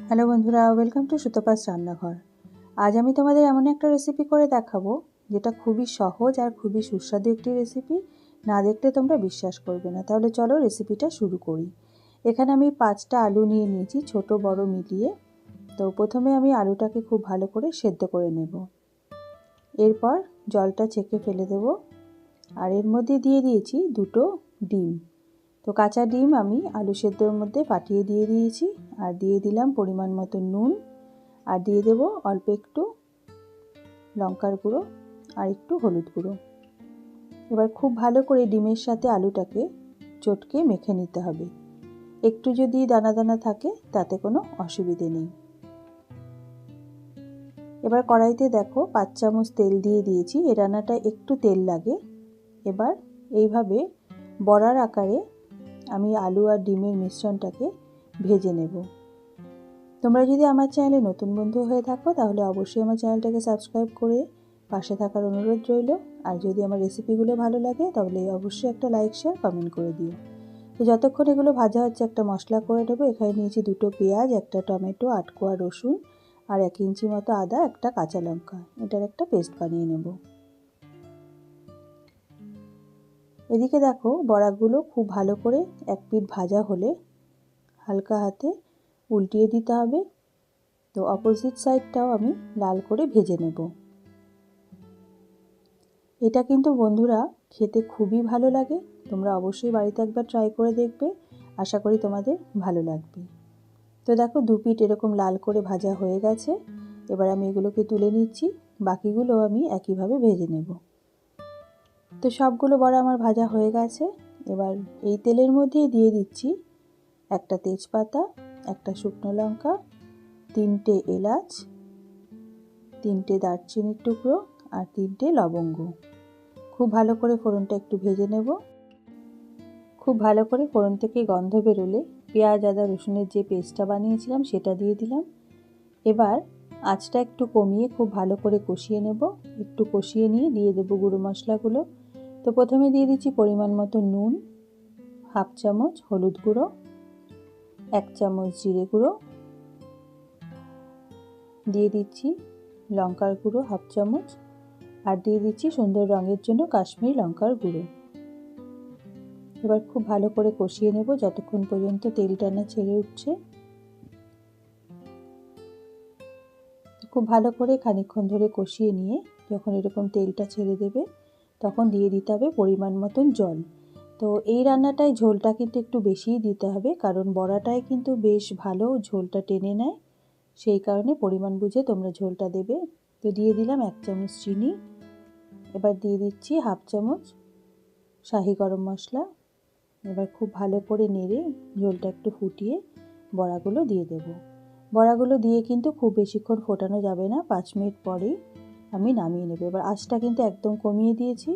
Hello বন্ধুরা, welcome to Sutapa's রান্নাঘর। আজ আমি তোমাদের এমন একটা রেসিপি করে দেখাবো যেটা খুবই সহজ আর খুবই সুস্বাদু একটি রেসিপি। না দেখলে তোমরা বিশ্বাস করবে না। তাহলে চলো রেসিপিটা শুরু করি। এখানে আমি 5টা আলু নিয়ে নিয়েছি, ছোট বড় মিলিয়ে। তো প্রথমে আমি আলুটাকে খুব ভালো করে সেদ্ধ করে নেব। এরপর জলটা ছেঁকে ফেলে দেব। আর এর মধ্যে দিয়ে দিয়েছি 2টো ডিম। তো কাঁচা ডিম আমি আলু সেদ্ধর মধ্যে ফাটিয়ে দিয়ে দিয়েছি। আর দিয়ে দিলাম পরিমাণ মতো নুন, আর দিয়ে দেব অল্প একটু লঙ্কার গুঁড়ো আর একটু হলুদ গুঁড়ো। এবার খুব ভালো করে ডিমের সাথে আলুটাকে চটকে মেখে নিতে হবে। একটু যদি দানা দানা থাকে তাতে কোনো অসুবিধে নেই। এবার কড়াইতে দেখো 5 চামচ তেল দিয়ে দিয়েছি। এই রান্নাটা একটু তেল লাগে। এবার এইভাবে বড়ার আকারে আমি আলু আর ডিমের মিশ্রণটাকে ভেজে নেব। তোমরা যদি আমার চ্যানেলে নতুন বন্ধু হয়ে থাকো তাহলে অবশ্যই আমার চ্যানেলটাকে সাবস্ক্রাইব করে পাশে থাকার অনুরোধ রইল। আর যদি আমার রেসিপিগুলো ভালো লাগে তাহলে অবশ্যই একটা লাইক শেয়ার কমেন্ট করে দিও। তো যতক্ষণ এগুলো ভাজা হচ্ছে একটা মশলা করে নেবো। এখানে নিয়েছি 2টো পেঁয়াজ, একটা টমেটো, 8 কোয়া রসুন আর 1 ইঞ্চি মতো আদা, একটা কাঁচা লঙ্কা। এটার একটা পেস্ট বানিয়ে নেব। এদিকে দেখো বড়াগুলো খুব ভালো করে এক পিঠ ভাজা হলে হালকা হাতে উল্টিয়ে দিতে হবে। তো অপোজিট সাইডটাও আমি লাল করে ভেজে নেব। এটা কিন্তু বন্ধুরা খেতে খুবই ভালো লাগে। তোমরা অবশ্যই বাড়িতে একবার ট্রাই করে দেখবে। আশা করি তোমাদের ভালো লাগবে। তো দেখো 2 পিঠ এরকম লাল করে ভাজা হয়ে গেছে। এবার আমি এগুলোকে তুলে নিচ্ছি। বাকিগুলো আমি একইভাবে ভেজে নেব। তো সবগুলো বড়া আমার ভাজা হয়ে গেছে। এবার এই তেলের মধ্যেই দিয়ে দিচ্ছি একটা তেজপাতা, একটা শুকনো লঙ্কা, 3টে এলাচ, 3টে দারচিনির টুকরো আর 3টে লবঙ্গ। খুব ভালো করে ফোড়নটা একটু ভেজে নেব। খুব ভালো করে ফোড়ন থেকে গন্ধ বেরোলে পেঁয়াজ আদা রসুনের যে পেস্টটা বানিয়েছিলাম সেটা দিয়ে দিলাম। এবার আঁচটা একটু কমিয়ে খুব ভালো করে কষিয়ে নেব। একটু কষিয়ে নিয়ে দিয়ে দেবো গুঁড়ো মশলাগুলো। তো প্রথমে দিয়ে দিচ্ছি পরিমাণ মতো নুন, 1/2 চামচ হলুদ গুঁড়ো, 1 চামচ জিরে গুঁড়ো, দিয়ে দিচ্ছি লঙ্কার গুঁড়ো 1/2 চামচ, আর দিয়ে দিচ্ছি সুন্দর রঙের জন্য কাশ্মীরি লঙ্কার গুঁড়ো। এবার খুব ভালো করে কষিয়ে নেব যতক্ষণ পর্যন্ত তেলটা না ছেড়ে উঠছে। খুব ভালো করে খানিকক্ষণ ধরে কষিয়ে নিয়ে যখন এরকম তেলটা ছেড়ে দেবে তখন দিয়ে দিতে হবে পরিমাণ মতন জল। তো এই রান্নাটায় ঝোলটা কিন্তু একটু বেশিই দিতে হবে, কারণ বড়াটায় কিন্তু বেশ ভালো ঝোলটা টেনে নেয়। সেই কারণে পরিমাণ বুঝে তোমরা ঝোলটা দেবে। তো দিয়ে দিলাম 1 চামচ চিনি। এবার দিয়ে দিচ্ছি 1/2 চামচ শাহি গরম মশলা। এবার খুব ভালো করে নেড়ে ঝোলটা একটু ফুটিয়ে বড়াগুলো দিয়ে দেব। বড়াগুলো দিয়ে কিন্তু খুব বেশিক্ষণ ফোটানো যাবে না, 5 মিনিট পরেই আমি নামিয়ে নেব। এবার আঁচটা কিন্তু একদম কমিয়ে দিয়েছি।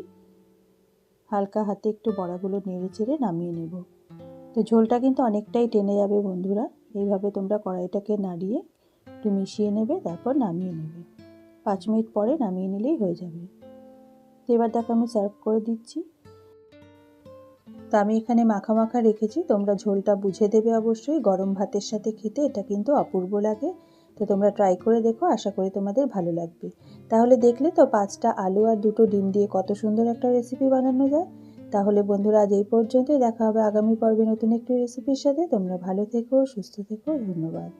হালকা হাতে একটু বড়াগুলো নেড়ে চেড়ে নামিয়ে নেব। তো ঝোলটা কিন্তু অনেকটাই টেনে যাবে বন্ধুরা। এইভাবে তোমরা কড়াইটাকে নাড়িয়ে একটু মিশিয়ে নেবে, তারপর নামিয়ে নেবে। 5 মিনিট পরে নামিয়ে নিলেই হয়ে যাবে। তো এবার দেখো আমি সার্ভ করে দিচ্ছি। তো আমি এখানে মাখা মাখা রেখেছি, তোমরা ঝোলটা বুঝে দেবে অবশ্যই। গরম ভাতের সাথে খেতে এটা কিন্তু অপূর্ব লাগে। তো তোমরা ট্রাই করে দেখো, আশা করি তোমাদের ভালো লাগবে। তাহলে দেখলে তো 5টা আলু আর 2টো ডিম দিয়ে কত সুন্দর একটা রেসিপি বানানো যায়। তাহলে বন্ধুরা আজ এই পর্যন্তই। দেখা হবে আগামী পর্বে নতুন একটি রেসিপির সাথে। তোমরা ভালো থেকো, সুস্থ থেকো। ধন্যবাদ।